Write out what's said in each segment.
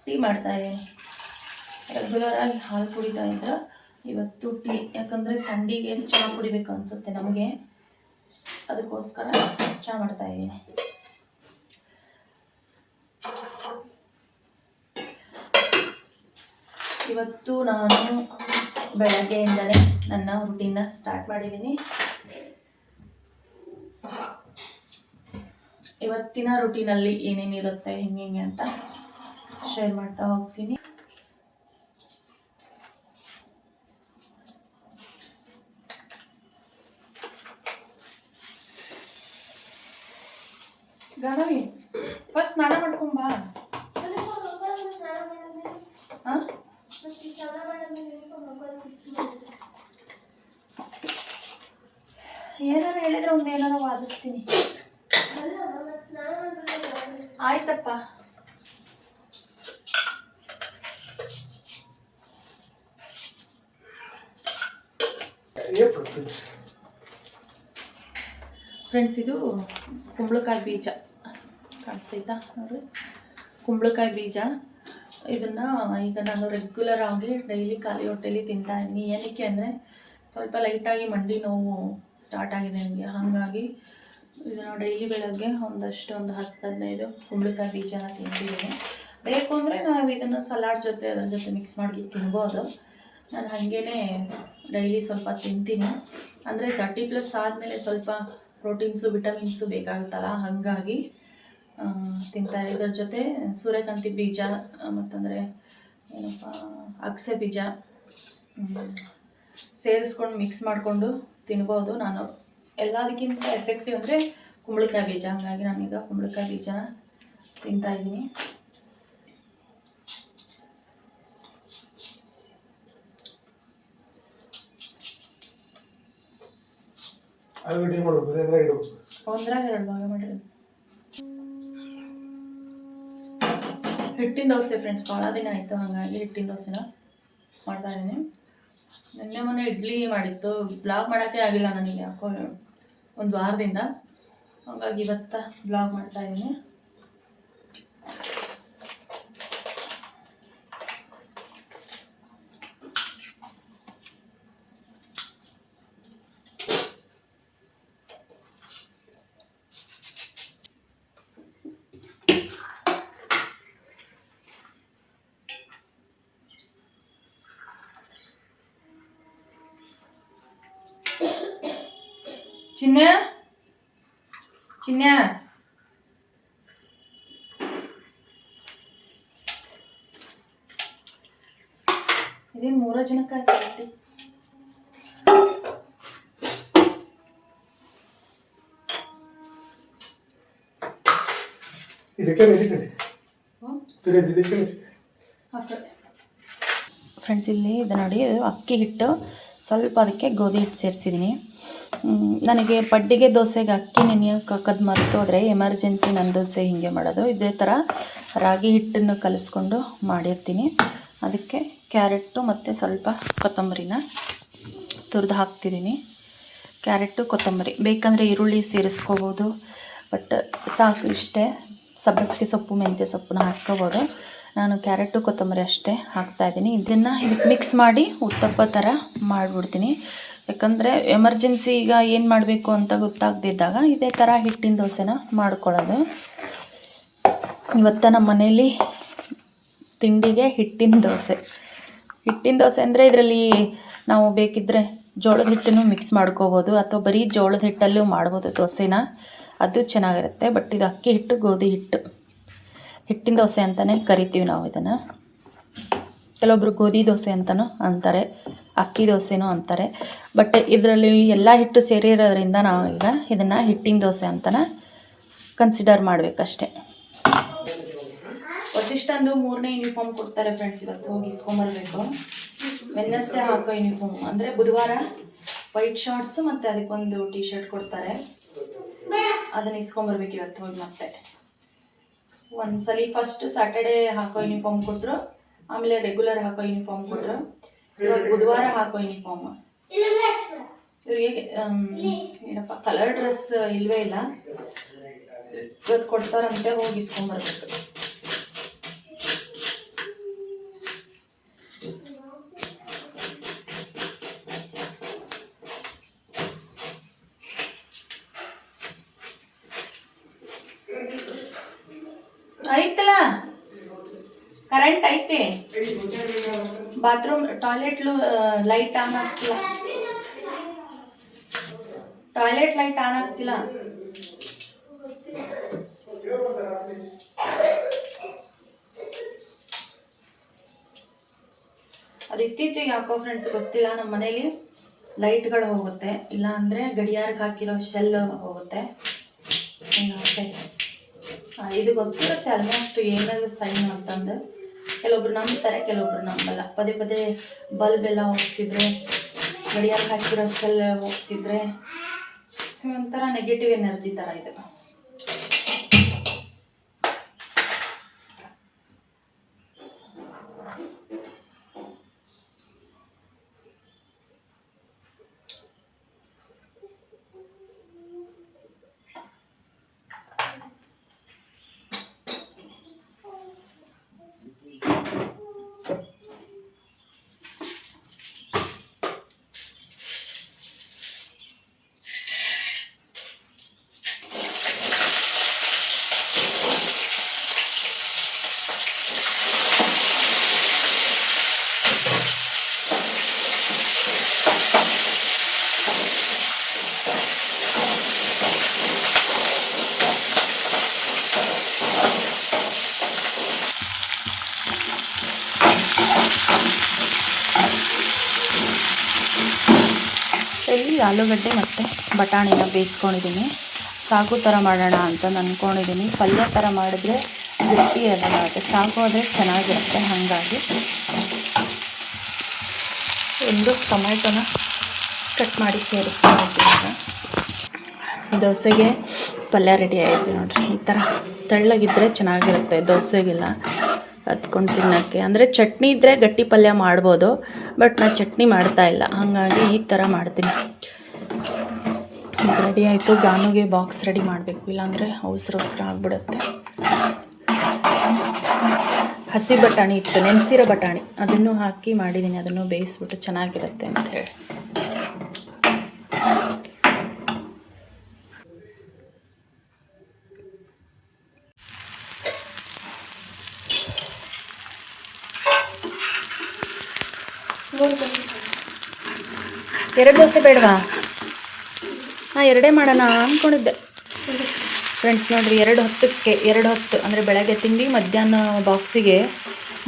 Tea ಮಾಡ್ತಾಯಿದ್ದೀನಿ. ರೆಗ್ಯುಲರಾಗಿ ಹಾಲು ಕುಡಿತಾ ಇದ್ರೆ ಇವತ್ತು ಟೀ, ಯಾಕಂದರೆ ಥಂಡಿಗೆ ಚಹಾ ಕುಡಿಬೇಕು ಅನಿಸುತ್ತೆ ನಮಗೆ, ಅದಕ್ಕೋಸ್ಕರ ಚಹಾ ಮಾಡ್ತಾಯಿದ್ದೀನಿ. ಇವತ್ತು ನಾನು ಬೆಳಗ್ಗೆಯಿಂದಲೇ ನನ್ನ ರೂಟೀನ್ನ ಸ್ಟಾರ್ಟ್ ಮಾಡಿದ್ದೀನಿ. ಇವತ್ತಿನ ರೂಟೀನಲ್ಲಿ ಏನೇನಿರುತ್ತೆ ಹೆಂಗೆ ಅಂತ ಶೇರ್ ಮಾಡ್ತಾ ಹೋಗ್ತೀನಿ. ಗಾನವಿ ಫಸ್ಟ್ ಸ್ನಾನ ಮಾಡ್ಕೊಂಬಾ. ಏನಾರು ಹೇಳಿದ್ರೆ ಒಂದು ಏನಾರು ವಾದಿಸ್ತೀನಿ. ಆಯ್ತಪ್ಪ. ಫ್ರೆಂಡ್ಸ್, ಇದು ಕುಂಬಳಕಾಯಿ ಬೀಜ ಕಾಣಿಸ್ತೈತಾ ನೋಡಿ, ಕುಂಬಳಕಾಯಿ ಬೀಜ. ಇದನ್ನು ಈಗ ನಾನು ರೆಗ್ಯುಲರ್ ಆಗಿ ಡೈಲಿ ಖಾಲಿ ಹೊಟ್ಟೆಲಿ ತಿಂತಾ ಇದ್ದೀನಿ. ಏನಕ್ಕೆ ಅಂದರೆ ಸ್ವಲ್ಪ ಲೈಟಾಗಿ ಮಂಡಿ ನೋವು ಸ್ಟಾರ್ಟ್ ಆಗಿದೆ ನನಗೆ, ಹಾಗಾಗಿ ಇದನ್ನು ಡೈಲಿ ಬೆಳಗ್ಗೆ ಒಂದು 10-15 ಕುಂಬಳಕಾಯಿ ಬೀಜನ ತಿಂತಿದ್ದೀನಿ. ಬೇಕು ಅಂದರೆ ನಾವು ಇದನ್ನು ಸಲಾಡ್ ಜೊತೆ ಅದ್ರ ಜೊತೆ ಮಿಕ್ಸ್ ಮಾಡಿ ತಿನ್ಬೋದು. ನಾನು ಹಾಗೇ ಡೈಲಿ ಸ್ವಲ್ಪ ತಿಂತೀನಿ. ಅಂದರೆ 30+ ಆದಮೇಲೆ ಸ್ವಲ್ಪ ಪ್ರೋಟೀನ್ಸು ವಿಟಮಿನ್ಸು ಬೇಕಾಗುತ್ತಲ್ಲ, ಹಾಗಾಗಿ ತಿಂತಾರೆ. ಇದರ ಜೊತೆ ಸೂರ್ಯಕಾಂತಿ ಬೀಜ ಮತ್ತಂದರೆ ಏನಪ್ಪ ಅಗಸೆ ಬೀಜ ಸೇರಿಸ್ಕೊಂಡು ಮಿಕ್ಸ್ ಮಾಡಿಕೊಂಡು ತಿನ್ಬೋದು. ನಾನು ಎಲ್ಲದಕ್ಕಿಂತ ಎಫೆಕ್ಟಿವ್ ಅಂದರೆ ಕುಂಬಳಕಾಯಿ ಬೀಜ, ಹಾಗಾಗಿ ನಾನೀಗ ಕುಂಬಳಕಾಯಿ ಬೀಜನ ತಿಂತಾಯಿದ್ದೀನಿ. ಒಂದ್ರಾಗ 2 ಭಾಗ ಮಾಡಿ. ಹಿಟ್ಟಿನ ದೋಸೆ ಫ್ರೆಂಡ್ಸ್, ಭಾಳ ದಿನ ಆಯಿತು, ಹಾಗಾಗಿ ಹಿಟ್ಟಿನ ದೋಸೆನ ಮಾಡ್ತಾಯಿದ್ದೀನಿ. ನಿನ್ನೆ ಮೊನ್ನೆ ಇಡ್ಲಿ ಮಾಡಿತ್ತು, ಬ್ಲಾಗ್ ಮಾಡೋಕ್ಕೆ ಆಗಿಲ್ಲ ನನಗೆ ಯಾಕೋ ಒಂದು ವಾರದಿಂದ, ಹಾಗಾಗಿ ಇವತ್ತು ಬ್ಲಾಗ್ ಮಾಡ್ತಾಯಿದ್ದೀನಿ. ಚಿನ್ನ ಇದೇನು 3 ಜನಕ್ಕೆ ಆಯ್ತು. ಫ್ರೆಂಡ್ಸ್, ಇಲ್ಲಿ ಇದು ನೋಡಿ, ಅಕ್ಕಿ ಹಿಟ್ಟು ಸ್ವಲ್ಪ, ಅದಕ್ಕೆ ಗೋಧಿ ಹಿಟ್ಟು ಸೇರಿಸಿದ್ದೀನಿ. ನನಗೆ ಪಡ್ಡಿಗೆ ದೋಸೆಗೆ ಅಕ್ಕಿ ನೆನೆಯೋಕೆ ಮರ್ತೋದ್ರೆ ಎಮರ್ಜೆನ್ಸಿ ನನ್ನ ದೋಸೆ ಹೀಗೆ ಮಾಡೋದು. ಇದೇ ಥರ ರಾಗಿ ಹಿಟ್ಟನ್ನು ಕಲಿಸ್ಕೊಂಡು ಮಾಡಿರ್ತೀನಿ. ಅದಕ್ಕೆ ಕ್ಯಾರೆಟು ಮತ್ತು ಸ್ವಲ್ಪ ಕೊತ್ತಂಬರಿನ ತುರಿದು ಹಾಕ್ತಿದ್ದೀನಿ. ಕ್ಯಾರೆಟು ಕೊತ್ತಂಬರಿ, ಬೇಕಂದರೆ ಈರುಳ್ಳಿ ಸೇರಿಸ್ಕೋಬೋದು, ಬಟ್ ಸಾಕು ಇಷ್ಟೇ. ಸಬ್ಬಸಿಗೆ ಸೊಪ್ಪು ಮೆಂತ್ಯ ಸೊಪ್ಪನ್ನ ಹಾಕ್ಕೋಬೋದು. ನಾನು ಕ್ಯಾರೆಟು ಕೊತ್ತಂಬರಿ ಅಷ್ಟೇ ಹಾಕ್ತಾಯಿದ್ದೀನಿ. ಇದನ್ನು ಇದಕ್ಕೆ ಮಿಕ್ಸ್ ಮಾಡಿ ಉತ್ತಪ್ಪ ಥರ ಮಾಡಿಬಿಡ್ತೀನಿ. ಯಾಕಂದರೆ ಎಮರ್ಜೆನ್ಸಿ ಈಗ ಏನು ಮಾಡಬೇಕು ಅಂತ ಗೊತ್ತಾಗದಿದ್ದಾಗ ಇದೇ ಥರ ಹಿಟ್ಟಿನ ದೋಸೆನ ಮಾಡ್ಕೊಳ್ಳೋದು. ಇವತ್ತು ನಮ್ಮ ಮನೇಲಿ ತಿಂಡಿಗೆ ಹಿಟ್ಟಿನ ದೋಸೆ ಅಂದರೆ ಇದರಲ್ಲಿ ನಾವು ಬೇಕಿದ್ದರೆ ಜೋಳದ ಹಿಟ್ಟನ್ನು ಮಿಕ್ಸ್ ಮಾಡ್ಕೋಬೋದು, ಅಥವಾ ಬರೀ ಜೋಳದ ಹಿಟ್ಟಲ್ಲೂ ಮಾಡ್ಬೋದು ದೋಸೆನ, ಅದು ಚೆನ್ನಾಗಿರುತ್ತೆ. ಬಟ್ ಇದು ಅಕ್ಕಿ ಹಿಟ್ಟು ಗೋಧಿ ಹಿಟ್ಟು ಹಿಟ್ಟಿನ ದೋಸೆ ಅಂತಲೇ ಕರಿತೀವಿ ನಾವು ಇದನ್ನು. ಕೆಲವೊಬ್ಬರು ಗೋಧಿ ದೋಸೆ ಅಂತಲೂ ಅಂತಾರೆ, ಅಕ್ಕಿ ದೋಸೆನೂ ಅಂತಾರೆ. ಬಟ್ ಇದರಲ್ಲಿ ಎಲ್ಲ ಹಿಟ್ಟು ಸೇರಿರೋದ್ರಿಂದ ನಾವು ಈಗ ಇದನ್ನು ಹಿಟ್ಟಿನ ದೋಸೆ ಅಂತಲೇ ಕನ್ಸಿಡರ್ ಮಾಡಬೇಕಷ್ಟೆ. ವಸಿಷ್ಠಂದು 3ನೇ ಯೂನಿಫಾರ್ಮ್ ಕೊಡ್ತಾರೆ ಫ್ರೆಂಡ್ಸ್, ಇವತ್ತು ಹೋಗಿ ಇಸ್ಕೊಂಬರ್ಬೇಕು. ವೆನ್ನೆಸ್ಡೇ ಹಾಕೋ ಯೂನಿಫಾರ್ಮ್, ಅಂದರೆ ಬುಧವಾರ ವೈಟ್ ಶಾರ್ಟ್ಸು ಮತ್ತು ಅದಕ್ಕೊಂದು ಟಿ ಶರ್ಟ್ ಕೊಡ್ತಾರೆ, ಅದನ್ನು ಇಸ್ಕೊಂಬರ್ಬೇಕು ಇವತ್ತು ಹೋಗಿ. ಮತ್ತೆ ಒಂದ್ಸಲಿ ಫಸ್ಟ್ ಸ್ಯಾಟರ್ಡೇ ಹಾಕೋ ಯೂನಿಫಾರ್ಮ್ ಕೊಟ್ಟರು, ಆಮೇಲೆ ರೆಗ್ಯುಲರ್ ಹಾಕೋ ಯೂನಿಫಾರ್ಮ್ ಕೊಟ್ಟರು. ಇವಾಗ ಬುಧವಾರ ಹಾಕೋ ಯೂನಿಫಾರ್ಮ್. ಇವರಿಗೆ ಏನಪ್ಪ ಕಲರ್ ಡ್ರೆಸ್ ಇಲ್ಲವೇ ಇಲ್ಲ, ಇವತ್ತು ಕೊಡ್ತಾರಂತೆ, ಹೋಗಿ ಇಸ್ಕೊಂಬರ್ಬೇಕು. ಕರೆಂಟ್ ಐತೆ, ಬಾತ್ರೂಮ್ ಟಾಯ್ಲೆಟ್ ಲೈಟ್ ಆನ್ ಆಗ್ತಿಲ್ಲ, ಟಾಯ್ಲೆಟ್ ಲೈಟ್ ಆನ್ ಆಗ್ತಿಲ್ಲ. ಅದು ಇತ್ತೀಚೆಗೆ ಯಾಕೋ ಫ್ರೆಂಡ್ಸ್ ಗೊತ್ತಿಲ್ಲ, ನಮ್ಮ ಮನೇಲಿ ಲೈಟ್ಗಳು ಹೋಗುತ್ತೆ, ಇಲ್ಲ ಅಂದರೆ ಗಡಿಯಾರಕ್ಕೆ ಹಾಕಿರೋ ಶೆಲ್ ಹೋಗುತ್ತೆ. ಇದು ಗೊತ್ತಿರುತ್ತೆ ಆಲ್ಮೋಸ್ಟ್ ಏನಾದ್ರು ಸೈನ್ ಅಂತಂದು. ಕೆಲವೊಬ್ರು ನಂಬ್ತಾರೆ, ಕೆಲವೊಬ್ರು ನಂಬಲ್ಲ. ಪದೇ ಪದೇ ಬಲ್ಬ್ ಎಲ್ಲ ಹೋಗ್ತಿದ್ರೆ, ಗಡಿಯಾರಕ್ಕೆ ಹಾಕಿರೋ ಶೆಲ್ ಹೋಗ್ತಿದ್ರೆ ಒಂಥರ ನೆಗೆಟಿವ್ ಎನರ್ಜಿ ಥರ ಇದೆ. ಇಲ್ಲಿ ಆಲೂಗಡ್ಡೆ ಮತ್ತು ಬಟಾಣಿನ ಬೇಯಿಸ್ಕೊಂಡಿದ್ದೀನಿ. ಸಾಗು ಥರ ಮಾಡೋಣ ಅಂತ ಅಂದ್ಕೊಂಡಿದ್ದೀನಿ. ಪಲ್ಯ ಥರ ಮಾಡಿದ್ರೆ ಗಟ್ಟಿ ಆಗುತ್ತೆ, ಸಾಗು ಆದರೆ ಚೆನ್ನಾಗಿರುತ್ತೆ. ಹಾಗಾಗಿ ಒಂದು ಟೊಮೆಟೊನ ಕಟ್ ಮಾಡಿ ಸೇರಿಸ್ಕೊಂಡಿದ್ದೀನಿ. ದೋಸೆಗೆ ಪಲ್ಯ ರೆಡಿ ಆಗಿದೆ ನೋಡಿರಿ. ಈ ಥರ ತೆಳ್ಳಗಿದ್ರೆ ಚೆನ್ನಾಗಿರುತ್ತೆ ದೋಸೆಗೆಲ್ಲ ಹತ್ಕೊಂಡು ತಿನ್ನೋಕ್ಕೆ. ಅಂದರೆ ಚಟ್ನಿ ಇದ್ದರೆ ಗಟ್ಟಿ ಪಲ್ಯ ಮಾಡ್ಬೋದು, ಬಟ್ ನಾನು ಚಟ್ನಿ ಮಾಡ್ತಾಯಿಲ್ಲ, ಹಾಗಾಗಿ ಈ ಥರ ಮಾಡ್ತೀನಿ. ರೆಡಿ ಆಯಿತು. ಗಾನುಗೆ ಬಾಕ್ಸ್ ರೆಡಿ ಮಾಡಬೇಕು, ಇಲ್ಲಾಂದರೆ ಅವಸರ ಆಗಿಬಿಡುತ್ತೆ. ಹಸಿ ಬಟಾಣಿ ಇತ್ತು, ನೆನೆಸಿರೋ ಬಟಾಣಿ, ಅದನ್ನು ಹಾಕಿ ಮಾಡಿದ್ದೀನಿ. ಅದನ್ನು ಬೇಯಿಸ್ಬಿಟ್ಟು ಚೆನ್ನಾಗಿರುತ್ತೆ ಅಂತ ಹೇಳಿ. ಎರಡು ದೋಸೆ ಬೇಡವಾ? ಹಾಂ, ಎರಡೇ ಮಾಡೋಣ ಅಂದ್ಕೊಂಡಿದ್ದೆ ಫ್ರೆಂಡ್ಸ್. ನೋಡಿರಿ, 2 ಹೊತ್ತಕ್ಕೆ 2 ಹೊತ್ತು ಅಂದರೆ ಬೆಳಗ್ಗೆ ತಿಂಡಿ, ಮಧ್ಯಾಹ್ನ ಬಾಕ್ಸಿಗೆ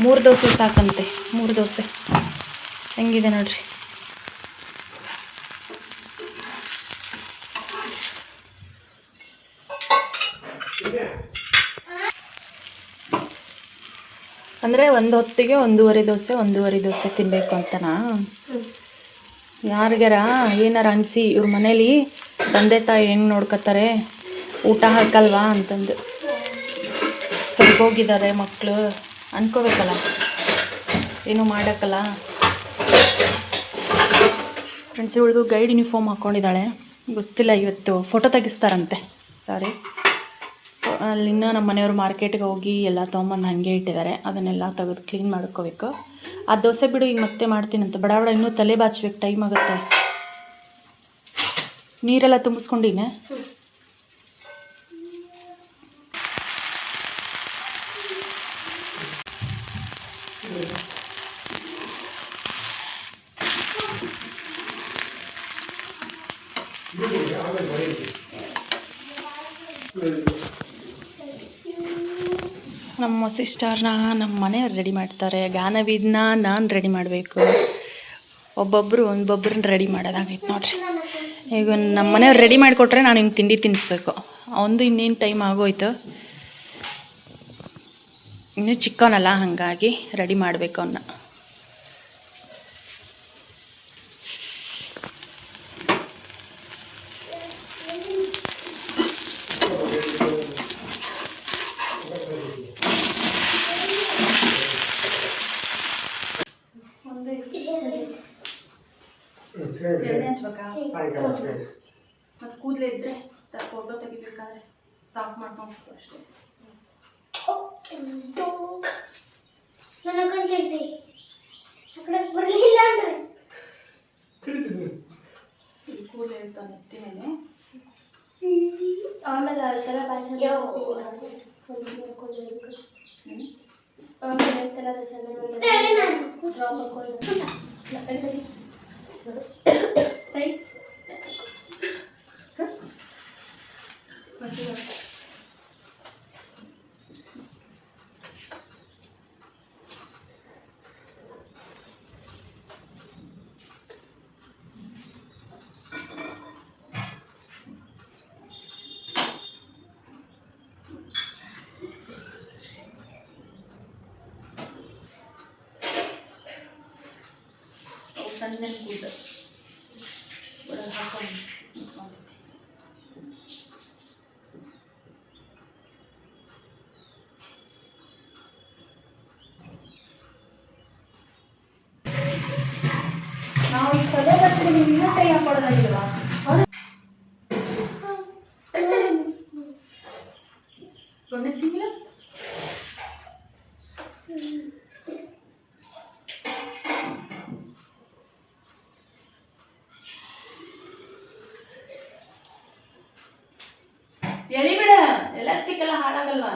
3 ದೋಸೆ ಸಾಕಂತೆ. 3 ದೋಸೆ ಹೆಂಗಿದೆ ನೋಡಿರಿ. ಅಂದರೆ ಒಂದು ಹೊತ್ತಿಗೆ 1.5 ದೋಸೆ ತಿನ್ನಬೇಕು ಅಂತನಾ? ಯಾರಿಗಾರ ಏನಾರ ಅನಿಸಿ ಇವ್ರ ಮನೇಲಿ ತಂದೆ ತಾಯಿ ಹೆಂಗೆ ನೋಡ್ಕೊತಾರೆ, ಊಟ ಹಾಕಲ್ವಾ ಅಂತಂದು ಹೋಗಿದ್ದಾರೆ ಮಕ್ಕಳು ಅನ್ಕೋಬೇಕಲ್ಲ, ಏನೂ ಮಾಡೋಕ್ಕಲ್ಲ. ಫ್ರೆಂಡ್ಸ್, ಇವಳಿಗೂ ಗೈಡ್ ಯೂನಿಫಾರ್ಮ್ ಹಾಕ್ಕೊಂಡಿದ್ದಾಳೆ. ಗೊತ್ತಿಲ್ಲ, ಇವತ್ತು ಫೋಟೋ ತೆಗಿಸ್ತಾರಂತೆ. ಸಾರಿ, ಅಲ್ಲಿನ್ನ ನಮ್ಮ ಮನೆಯವರು ಮಾರ್ಕೆಟ್ಗೆ ಹೋಗಿ ಎಲ್ಲ ತೊಗೊಂಬಂದು ಹಾಗೆ ಇಟ್ಟಿದ್ದಾರೆ. ಅದನ್ನೆಲ್ಲ ತೆಗೆದು ಕ್ಲೀನ್ ಮಾಡ್ಕೋಬೇಕು. ಆ ದೋಸೆ ಬಿಡು, ಈಗ ಮತ್ತೆ ಮಾಡ್ತೀನಂತ. ಬಡ ಇನ್ನೂ ತಲೆ ಬಾಚ್ಬೇಕು, ಟೈಮ್ ಆಗುತ್ತೆ. ನೀರೆಲ್ಲ ತುಂಬಿಸ್ಕೊಂಡಿನೇ. ನಮ್ಮ ಸಿಸ್ಟರ್ನ ನಮ್ಮ ಮನೆಯವ್ರು ರೆಡಿ ಮಾಡ್ತಾರೆ. ಗಾನವಿದ್ನ ನಾನು ರೆಡಿ ಮಾಡಬೇಕು. ಒಬ್ಬೊಬ್ಬರನ್ನ ರೆಡಿ ಮಾಡೋದಾಗೈತೆ ನೋಡ್ರಿ. ಈಗ ನಮ್ಮ ಮನೆಯವ್ರು ರೆಡಿ ಮಾಡಿಕೊಟ್ರೆ ನಾನು ಹಿಂಗೆ ತಿಂಡಿ ತಿನ್ನಿಸ್ಬೇಕು. ಅವನದು ಇನ್ನೇನು ಟೈಮ್ ಆಗೋಯ್ತು, ಇನ್ನೂ ಚಿಕ್ಕವನಲ್ಲ, ಹಾಗಾಗಿ ರೆಡಿ ಮಾಡಬೇಕು ಅವನ್ನ. ಎಣ್ಣೆ ಹಚ್ಬೇಕಾ? ಮತ್ತು ಕೂದಲೇ ಇದ್ದರೆ ಫೋಟೋ ತೆಗಿಬೇಕಾದ್ರೆ ಸಾಫ್ ಮಾಡ್ಕೊಂಡು ಅಷ್ಟೇ. ಕೂದಲೇ ಇರ್ತಾನೆ ಎತ್ತಿ ಮೇಲೆ. ಆಮೇಲೆ ಆ ಥರ ಸಣ್ಣ ಕೂದ ಹಾಕೊಂಡು ನಾವು ಈ ಪದೇ ಬರ್ತೀವಿ ಇನ್ನೂ ಕೈ ಹಾಕೊಳ್ಳೋದಾಗಿಲ್ವಾ ಗೊಣ್ಣೆ ಸಿಗಿಲ್ಲ ಎಳಿ ಬಿಡ ಎಲಾಸ್ಟಿಕ್ ಎಲ್ಲ ಹಾಳಾಗಲ್ವಾ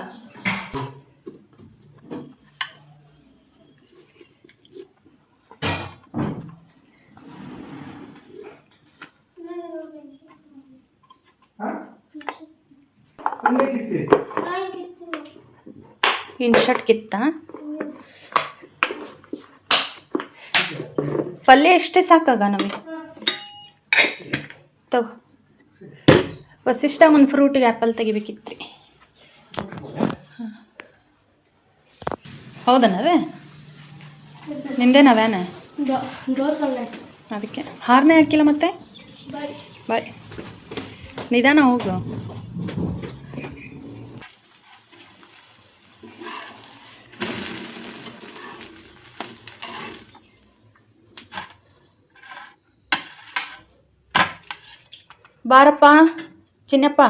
ಇನ್ಶರ್ಟ್ ಕಿತ್ತ ಪಲ್ಯ ಎಷ್ಟೇ ಸಾಕಾಗ ನಮಗೆ ತಗೋ ವಸಿಷ್ಠ ಒಂದು ಫ್ರೂಟಿಗೆ ಆ್ಯಪಲ್ ತೆಗಿಬೇಕಿತ್ತು ರೀ ಹೌದನವೇ ನಿಂದೇನವೇನ ಅದಕ್ಕೆ ಹಾರನೇ ಹಾಕಿಲ್ಲ ಮತ್ತೆ ಬಾಯ್ ನಿಧಾನ ಹೋಗು ಬಾರಪ್ಪ ಚಿನ್ನಪ್ಪ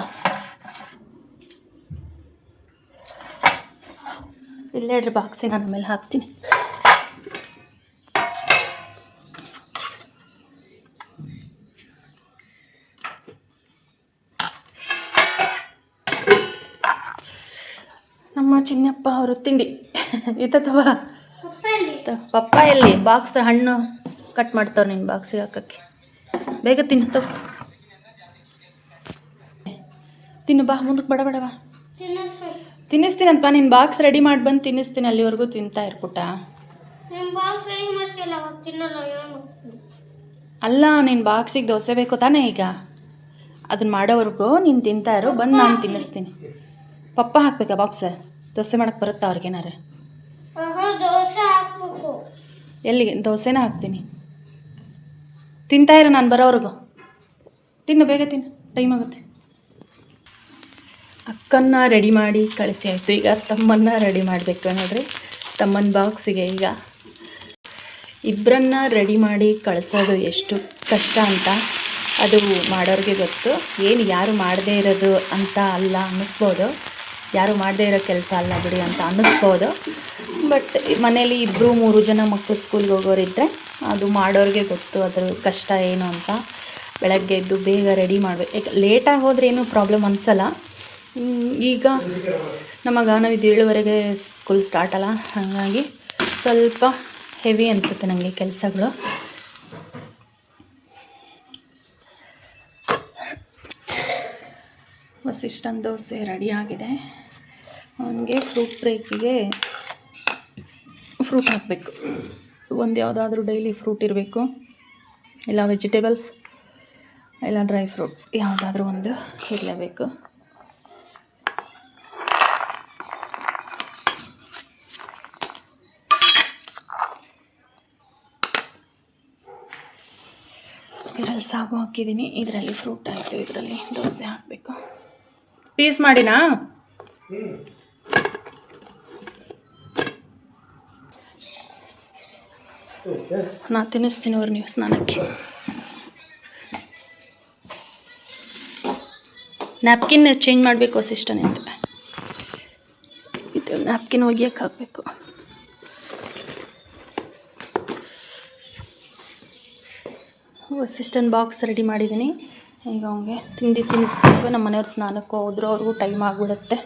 ಇಲ್ಲೇ ಇಡ್ರಿ ಬಾಕ್ಸಿ ನಾನು ಮೇಲೆ ಹಾಕ್ತೀನಿ ನಮ್ಮ ಚಿನ್ನಪ್ಪ ಅವರು ತಿಂಡಿ ಇತ್ತವ ಪಪ್ಪ ಎಲ್ಲಿ ಬಾಕ್ಸ್ ಹಣ್ಣು ಕಟ್ ಮಾಡ್ತಾವ್ರು ನಿನ್ನ ಬಾಕ್ಸಿಗೆ ಹಾಕಕ್ಕೆ ಬೇಗ ತಿನ್ನು ತಿನ್ನು ಬಾ ಮುಂದಕ್ಕೆ ಬಡ ಬಾ ತಿನ್ನಿಸ್ತೀನಪ್ಪ ನಿನ್ನ ಬಾಕ್ಸ್ ರೆಡಿ ಮಾಡಿ ಬಂದು ತಿನ್ನಿಸ್ತೀನಿ ಅಲ್ಲಿವರೆಗೂ ತಿಂತಾ ಇರ್ಪುಟ್ಟ ಅಲ್ಲ ನಿನ್ನ ಬಾಕ್ಸಿಗೆ ದೋಸೆ ಬೇಕು ತಾನೇ ಈಗ ಅದನ್ನ ಮಾಡೋವರೆಗೂ ನೀನು ತಿಂತಾ ಇರು ಬಂದು ನಾನು ತಿನ್ನಿಸ್ತೀನಿ ಪಪ್ಪ ಹಾಕ್ಬೇಕಾ ಬಾಕ್ಸ್ ದೋಸೆ ಮಾಡಕ್ಕೆ ಬರುತ್ತಾ ಅವ್ರಿಗೇನಾರು ಎಲ್ಲಿಗೆ ದೋಸೆನ ಹಾಕ್ತೀನಿ ತಿಂತಾ ಇರು ನಾನು ಬರೋವರೆಗೂ ತಿನ್ನು ಬೇಗ ತಿನ್ನು ಟೈಮ್ ಆಗುತ್ತೆ ಅಕ್ಕನ್ನ ರೆಡಿ ಮಾಡಿ ಕಳಿಸಿ ಆಯಿತು ಈಗ ತಮ್ಮನ್ನ ರೆಡಿ ಮಾಡಬೇಕು ನೋಡ್ರಿ ತಮ್ಮನ ಬಾಕ್ಸಿಗೆ ಈಗ ಇಬ್ಬರನ್ನ ರೆಡಿ ಮಾಡಿ ಕಳಿಸೋದು ಎಷ್ಟು ಕಷ್ಟ ಅಂತ ಅದು ಮಾಡೋರಿಗೆ ಗೊತ್ತು ಏನು ಯಾರು ಮಾಡದೇ ಇರೋದು ಅಂತ ಅಲ್ಲ ಅನ್ನಿಸ್ಬೋದು ಯಾರು ಮಾಡದೇ ಇರೋ ಕೆಲಸ ಅಲ್ಲ ಬಿಡಿ ಅಂತ ಅನ್ನಿಸ್ಬೋದು ಬಟ್ ಮನೇಲಿ 2-3 ಜನ ಮಕ್ಕಳು ಸ್ಕೂಲ್ಗೆ ಹೋಗೋರಿದ್ದರೆ ಅದು ಮಾಡೋರಿಗೆ ಗೊತ್ತು ಅದ್ರ ಕಷ್ಟ ಏನು ಅಂತ ಬೆಳಗ್ಗೆ ಎದ್ದು ಬೇಗ ರೆಡಿ ಮಾಡಬೇಕು ಈಗ ಲೇಟಾಗಿ ಹೋದ್ರೆ ಏನೂ ಪ್ರಾಬ್ಲಮ್ ಅನಿಸಲ್ಲ ಈಗ ನಮಗೆ ನಾವು 7:30ಗೆ ಸ್ಕೂಲ್ ಸ್ಟಾರ್ಟ್ ಅಲ್ಲ ಹಾಗಾಗಿ ಸ್ವಲ್ಪ ಹೆವಿ ಅನಿಸುತ್ತೆ ನನಗೆ ಕೆಲಸಗಳು ವಸಿಷ್ಠನ ದೋಸೆ ರೆಡಿ ಆಗಿದೆ ಅವನಿಗೆ ಫ್ರೂಟ್ ಬ್ರೇಕಿಗೆ ಫ್ರೂಟ್ ಹಾಕಬೇಕು ಒಂದು ಯಾವುದಾದ್ರೂ ಡೈಲಿ ಫ್ರೂಟ್ ಇರಬೇಕು ಇಲ್ಲ ವೆಜಿಟೇಬಲ್ಸ್ ಇಲ್ಲ ಡ್ರೈ ಫ್ರೂಟ್ ಯಾವುದಾದ್ರೂ ಒಂದು ಇರಲೇಬೇಕು ಇದರಲ್ಲಿ ಸಾಗು ಹಾಕಿದ್ದೀನಿ ಇದರಲ್ಲಿ ಫ್ರೂಟ್ ಆಯಿತು ಇದರಲ್ಲಿ ದೋಸೆ ಹಾಕಬೇಕು ಪೀಸ್ ಮಾಡಿನಾ ನಾ ತಿನ್ನಿಸ್ತೀನಿ ಅವ್ರು ನೀವು ಸ್ನಾನಕ್ಕೆ ನ್ಯಾಪ್ಕಿನ್ ಚೇಂಜ್ ಮಾಡಬೇಕು ವಸಿಷ್ಠನಿಂದ ಇದು ನ್ಯಾಪ್ಕಿನ್ ಒಗ್ಯಕ್ಕೆ ಹಾಕಬೇಕು ವಸಿಷ್ಠನ ಬಾಕ್ಸ್ ರೆಡಿ ಮಾಡಿದ್ದೀನಿ ಈಗ ಅವನಿಗೆ ತಿಂಡಿ ತಿನ್ನಿಸ್ಬೇಕು ನಮ್ಮ ಮನೆಯವ್ರು ಸ್ನಾನಕ್ಕೆ ಹೋದ್ರು ಅವ್ರಿಗೂ ಟೈಮ್ ಆಗಿಬಿಡುತ್ತೆ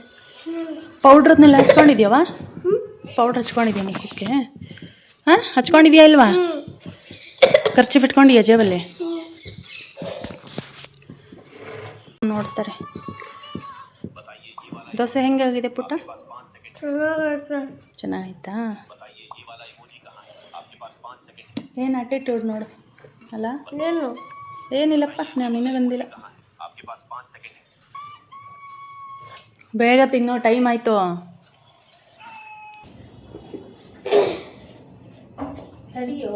ಪೌಡ್ರದ್ನೆಲ್ಲ ಹಚ್ಕೊಂಡಿದ್ಯವ ಪೌಡ್ರ್ ಹಚ್ಕೊಂಡಿದ್ಯಾ ಮುಖಕ್ಕೆ? ಹಾಂ, ಹಚ್ಕೊಂಡಿದ್ಯಾ ಇಲ್ವಾ? ಖರ್ಚು ಬಿಟ್ಕೊಂಡಿಯಾ ಜೇಬಲ್ಲಿ? ನೋಡ್ತಾರೆ. ದೋಸೆ ಹೆಂಗಾಗಿದೆ ಪುಟ್ಟ? ಚೆನ್ನಾಯ್ತಾ? ಏನು ಆಟಿಟ್ಯೂಡ್ ನೋಡು ಅಲ್ಲ? ಏನಿಲ್ಲಪ್ಪ, ನಾನು ಇನ್ನೂ ಬಂದಿಲ್ಲ. ಬೇಗ ತಿನ್ನೋ ಟೈಮ್ ಆಯಿತು. ತಡಿಯೋ,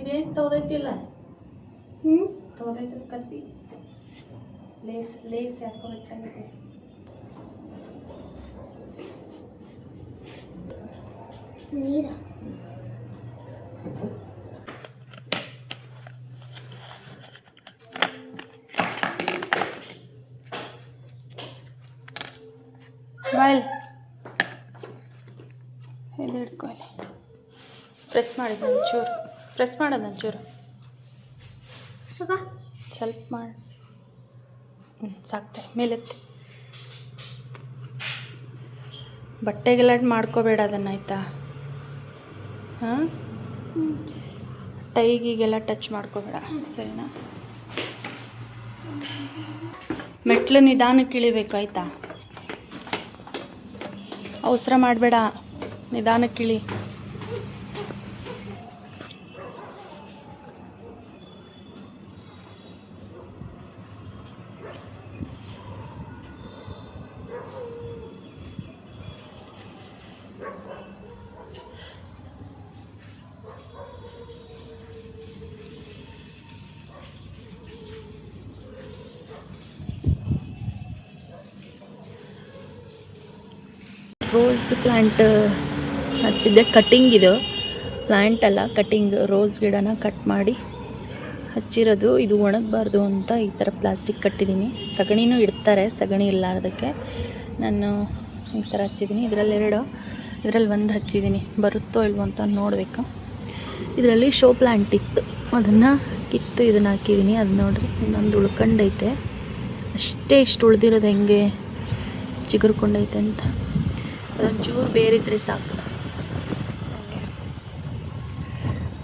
ಇದೇನು ತೋದೈತಿಲ್ಲ? ತೋದೈತಿ ಕಸಿ ಲೇಸ್ ಯಾಕೋ ಬಿಟ್ಟಾಗಿದೆ. ನೀರ ಬಾಯ್ ಇದು ಹಿಡ್ಕೊ ಇಲ್ಲಿ. ಪ್ರೆಸ್ ಮಾಡಿದ ಒಂಚೂರು, ಪ್ರೆಸ್ ಮಾಡೋದು ಒಂಚೂರು ಸ್ವಲ್ಪ ಮಾಡಿ. ಸಾಕ್ತೆ ಮೇಲೆತ್ತಿ. ಬಟ್ಟೆಗೆಲ್ಲ ಮಾಡ್ಕೋಬೇಡ ಅದನ್ನು, ಆಯಿತಾ? ಹಾಂ, ಟೈಗಿಗೆಲ್ಲ ಟಚ್ ಮಾಡ್ಕೋಬೇಡ, ಸರಿನಾ? ಮೆಟ್ಲು ನಿಧಾನಕ್ಕೆ ಇಳಿಬೇಕು, ಆಯಿತಾ? ಅವಸರ ಮಾಡಬೇಡ, ನಿಧಾನಕ್ಕೆ ಇಳಿ. ರೋಸ್ ಪ್ಲ್ಯಾಂಟ್ ಹಚ್ಚಿದ್ದೆ, ಕಟ್ಟಿಂಗ್ ಇದು, ಪ್ಲ್ಯಾಂಟ್ ಅಲ್ಲ ಕಟ್ಟಿಂಗ್. ರೋಸ್ ಗಿಡನ ಕಟ್ ಮಾಡಿ ಹಚ್ಚಿರೋದು. ಇದು ಒಣಗಬಾರ್ದು ಅಂತ ಈ ಥರ ಪ್ಲಾಸ್ಟಿಕ್ ಕಟ್ಟಿದ್ದೀನಿ. ಸಗಣಿನೂ ಇಡ್ತಾರೆ, ಸಗಣಿ ಇಲ್ಲಾರ್ದಕ್ಕೆ ನಾನು ಈ ಥರ ಹಚ್ಚಿದ್ದೀನಿ. ಇದರಲ್ಲಿ ಒಂದು ಹಚ್ಚಿದ್ದೀನಿ, ಬರುತ್ತೋ ಇಲ್ವೋ ಅಂತ ನೋಡಬೇಕು. ಇದರಲ್ಲಿ ಶೋ ಪ್ಲ್ಯಾಂಟ್ ಇತ್ತು, ಅದನ್ನು ಕಿತ್ತು ಇದನ್ನು ಹಾಕಿದ್ದೀನಿ. ಅದು ನೋಡಿರಿ, ಇನ್ನೊಂದು ಉಳ್ಕೊಂಡೈತೆ ಅಷ್ಟೇ. ಇಷ್ಟು ಉಳ್ದಿರೋದು ಹೆಂಗೆ ಚಿಗುರ್ಕೊಂಡೈತೆ ಅಂತ. ಅದೊಂಚೂರು ಬೇರಿದ್ರೆ ಸಾಕು.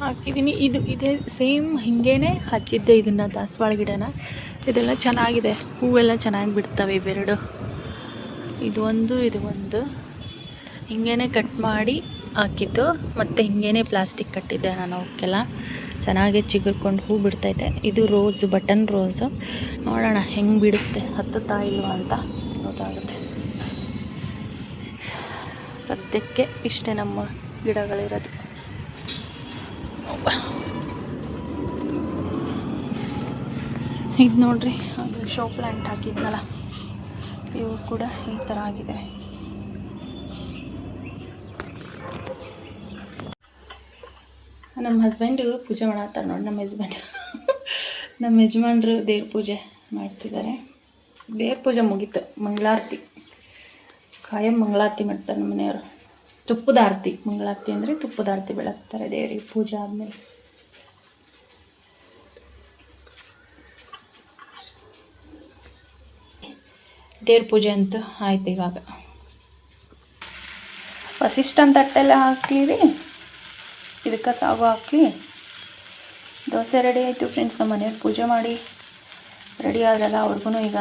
ಹಾಕಿದ್ದೀನಿ. ಇದೇ ಸೇಮ್ ಹಿಂಗೇ ಹಚ್ಚಿದ್ದೆ ಇದನ್ನು, ದಾಸವಾಳ ಗಿಡನ. ಇದೆಲ್ಲ ಚೆನ್ನಾಗಿದೆ, ಹೂವೆಲ್ಲ ಚೆನ್ನಾಗಿ ಬಿಡ್ತವೆ ಇವೆರಡು. ಇದು ಒಂದು ಹಿಂಗೇ ಕಟ್ ಮಾಡಿ ಹಾಕಿದ್ದು, ಮತ್ತು ಹಿಂಗೇ ಪ್ಲಾಸ್ಟಿಕ್ ಕಟ್ಟಿದ್ದೆ ನಾನು. ಅವಕ್ಕೆಲ್ಲ ಚೆನ್ನಾಗಿ ಚಿಗುರ್ಕೊಂಡು ಹೂ ಬಿಡ್ತೈತೆ. ಇದು ರೋಸು, ಬಟನ್ ರೋಸು. ನೋಡೋಣ ಹೆಂಗೆ ಬಿಡುತ್ತೆ, ಹತ್ತುತ್ತಾ ಇಲ್ವಾ ಅಂತ ಗೊತ್ತಾಗುತ್ತೆ. ಸದ್ಯಕ್ಕೆ ಇಷ್ಟೇ ನಮ್ಮ ಗಿಡಗಳಿರೋದು. ಇದು ನೋಡ್ರಿ, ಅದು ಶೋ ಪ್ಲ್ಯಾಂಟ್ ಹಾಕಿದ್ನಲ್ಲ, ಇವು ಕೂಡ ಈ ಥರ ಆಗಿದೆ. ನಮ್ಮ ಹಸ್ಬೆಂಡು ಪೂಜೆ ಮಾಡತ್ತಾರೆ ನೋಡಿ. ನಮ್ಮ ಯಜಮಾನ್ರು ದೇವ್ರ ಪೂಜೆ ಮಾಡ್ತಿದ್ದಾರೆ. ದೇವ್ರ ಪೂಜೆ ಮುಗೀತು. ಮಂಗಳಾರತಿ, ಕಾಯಂ ಮಂಗಳಾರತಿ ಮಾಡ್ತಾರೆ ನಮ್ಮ ಮನೆಯವರು. ತುಪ್ಪದ ಆರತಿ, ಮಂಗಳಾರತಿ ಅಂದರೆ ತುಪ್ಪದ ಆರತಿ ಬೆಳಗ್ತಾರೆ ದೇವರಿಗೆ ಪೂಜೆ ಆದಮೇಲೆ. ದೇವ್ರ ಪೂಜೆ ಅಂತೂ ಆಯ್ತು. ಇವಾಗ ವಸಿಷ್ಠನ ತಟ್ಟೆಲ್ಲ ಹಾಕ್ಲಿರಿ, ಇದಕ್ಕೆ ಸಾಗು ಹಾಕಿ. ದೋಸೆ ರೆಡಿ ಆಯಿತು ಫ್ರೆಂಡ್ಸ್. ನಮ್ಮ ಮನೆಯವ್ರು ಪೂಜೆ ಮಾಡಿ ರೆಡಿ ಆದ್ರಲ್ಲ, ಅವ್ರಿಗೂ ಈಗ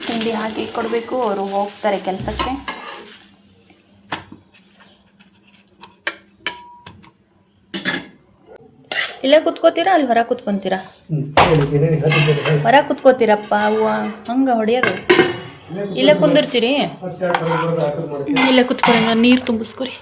ತಿಂಡಿ ಹಾಕಿ ಕೊಡಬೇಕು. ಅವರು ಹೋಗ್ತಾರೆ ಕೆಲಸಕ್ಕೆ. ಇಲ್ಲೇ ಕುತ್ಕೋತೀರಾ, ಅಲ್ಲಿ ಹೊರ ಕುತ್ಕೊತೀರಾ? ಹೊರ ಕುತ್ಕೋತೀರಪ್ಪ. ಹೂವು ಹಂಗೆ ಹೊಡೆಯೋದು. ಇಲ್ಲೇ ಕುಂದಿರ್ತೀರಿ, ಇಲ್ಲೇ ಕುತ್ಕೊರಿ, ನಾನು ನೀರು ತುಂಬಿಸ್ಕೊರಿ.